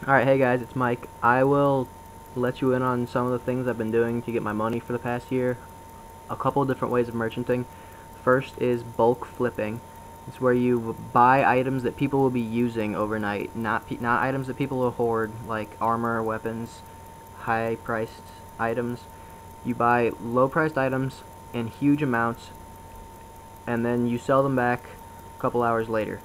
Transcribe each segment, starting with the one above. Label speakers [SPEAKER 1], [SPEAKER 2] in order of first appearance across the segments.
[SPEAKER 1] Alright, hey guys, it's Mike. I will let you in on some of the things I've been doing to get my money for the past year. A couple of different ways of merchanting. First is bulk flipping. It's where you buy items that people will be using overnight, not items that people will hoard, like armor, weapons, high-priced items. You buy low-priced items in huge amounts, and then you sell them back a couple hours later.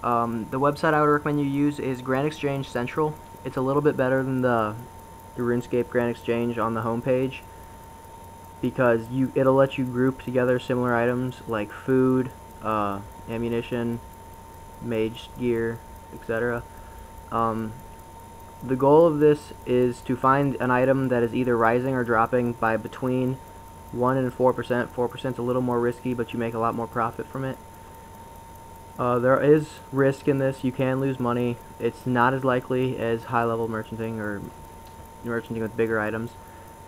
[SPEAKER 1] The website I would recommend you use is Grand Exchange Central. It's a little bit better than the RuneScape Grand Exchange on the homepage because it'll let you group together similar items like food, ammunition, mage gear, etc. The goal of this is to find an item that is either rising or dropping by between 1 and 4%. 4% is a little more risky, but you make a lot more profit from it. There is risk in this. You can lose money. It's not as likely as high-level merchanting or merchanting with bigger items.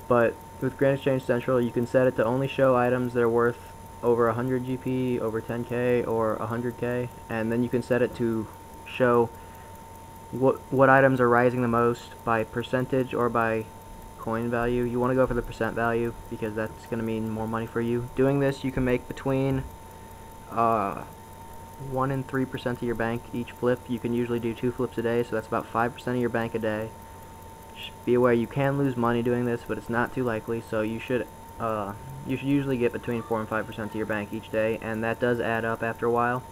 [SPEAKER 1] But with Grand Exchange Central, you can set it to only show items that are worth over 100 GP, over 10k, or 100k, and then you can set it to show what items are rising the most by percentage or by coin value. You want to go for the percent value because that's going to mean more money for you. Doing this, you can make between 1 and 3% of your bank each flip. You can usually do 2 flips a day, so that's about 5% of your bank a day. Be aware you can lose money doing this, but it's not too likely, so you should usually get between 4 and 5% of your bank each day, and that does add up after a while.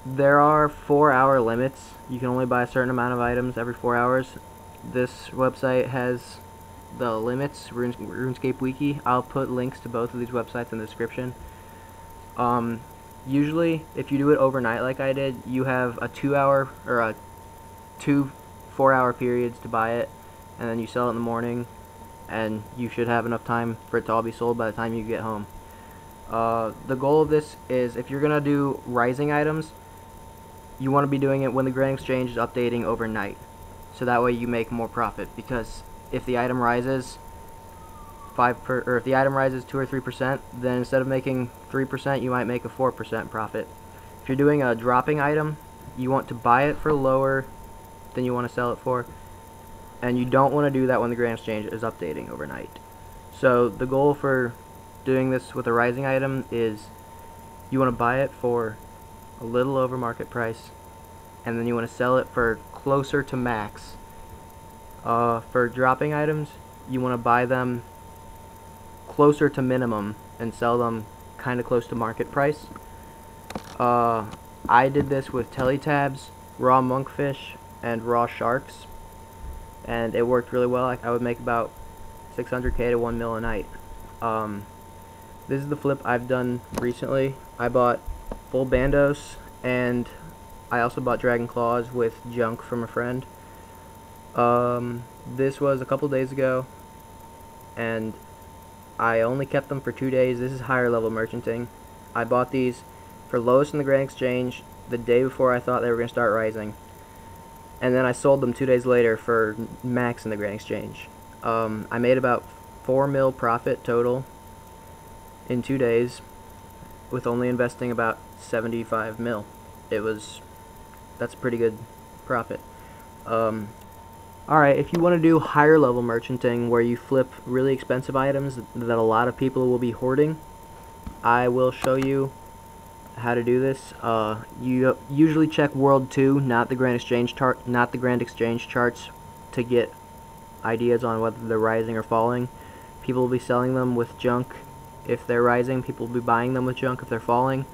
[SPEAKER 1] There are 4-hour limits. You can only buy a certain amount of items every 4 hours. This website has the limits, RuneScape Wiki. I'll put links to both of these websites in the description. Usually, if you do it overnight like I did, you have a 2-hour or two 4-hour periods to buy it, and then you sell it in the morning, and you should have enough time for it to all be sold by the time you get home. The goal of this is, if you're gonna do rising items, you want to be doing it when the Grand Exchange is updating overnight, so that way you make more profit. Because if the item rises if the item rises 2 or 3%, then instead of making 3%, you might make a 4% profit. If you're doing a dropping item, you want to buy it for lower than you want to sell it for, and you don't want to do that when the Grand Exchange is updating overnight. So the goal for doing this with a rising item is you want to buy it for a little over market price, and then you want to sell it for closer to max. For dropping items, you want to buy them closer to minimum and sell them kind of close to market price. I did this with teletabs, raw monkfish, and raw sharks, and it worked really well. I would make about 600k to 1 mil a night. This is the flip I've done recently. I bought full bandos, and I also bought dragon claws with junk from a friend. This was a couple days ago, and I only kept them for 2 days. This is higher level merchanting. I bought these for lowest in the Grand Exchange the day before I thought they were going to start rising, and then I sold them 2 days later for max in the Grand Exchange. I made about 4 mil profit total in 2 days with only investing about 75 mil. That's a pretty good profit. Alright, if you want to do higher level merchanting where you flip really expensive items that a lot of people will be hoarding, I will show you how to do this. You usually check World 2, not the Grand Exchange charts, to get ideas on whether they're rising or falling. People will be selling them with junk if they're rising. People will be buying them with junk if they're falling.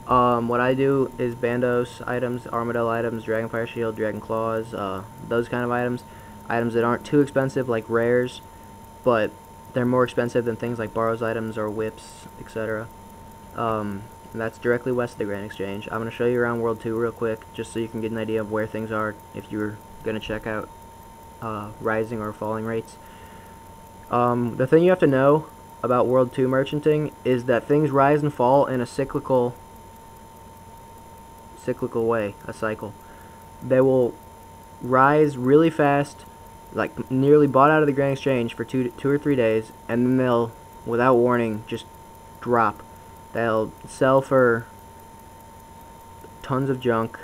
[SPEAKER 1] What I do is bandos items, armadillo items, dragonfire shield, dragon claws, those kind of items that aren't too expensive like rares, but they're more expensive than things like borrows items or whips, etc. And that's directly west of the Grand Exchange. I'm going to show you around World 2 real quick, just so you can get an idea of where things are if you're going to check out rising or falling rates. The thing you have to know about World 2 merchanting is that things rise and fall in a cyclical way, a cycle. They will rise really fast, like nearly bought out of the Grand Exchange for two or 3 days, and then they'll, without warning, just drop. They'll sell for tons of junk,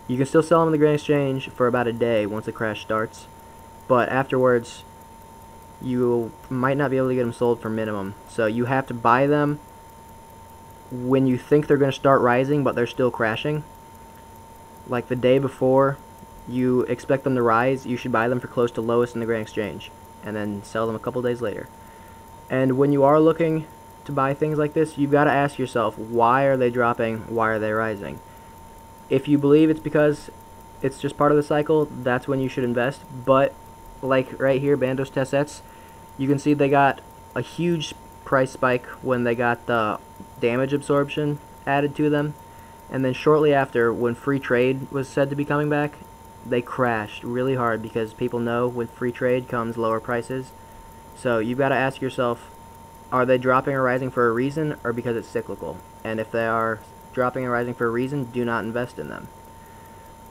[SPEAKER 1] You can still sell them in the Grand Exchange for about a day once the crash starts, but afterwards you might not be able to get them sold for minimum. So you have to buy them when you think they're going to start rising, but they're still crashing. Like the day before you expect them to rise, you should buy them for close to lowest in the Grand Exchange, and then sell them a couple days later. And when you are looking to buy things like this, you've got to ask yourself, why are they dropping? Why are they rising? If you believe it's because it's just part of the cycle, that's when you should invest. But like right here, Bandos test sets, you can see they got a huge price spike when they got the damage absorption added to them, and then shortly after, when free trade was said to be coming back, they crashed really hard because people know with free trade comes lower prices. So you've got to ask yourself, are they dropping or rising for a reason, or because it's cyclical? And if they are dropping and rising for a reason, do not invest in them.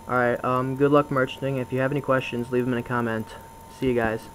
[SPEAKER 1] Alright, good luck merchanting. If you have any questions, leave them in a comment. See you guys.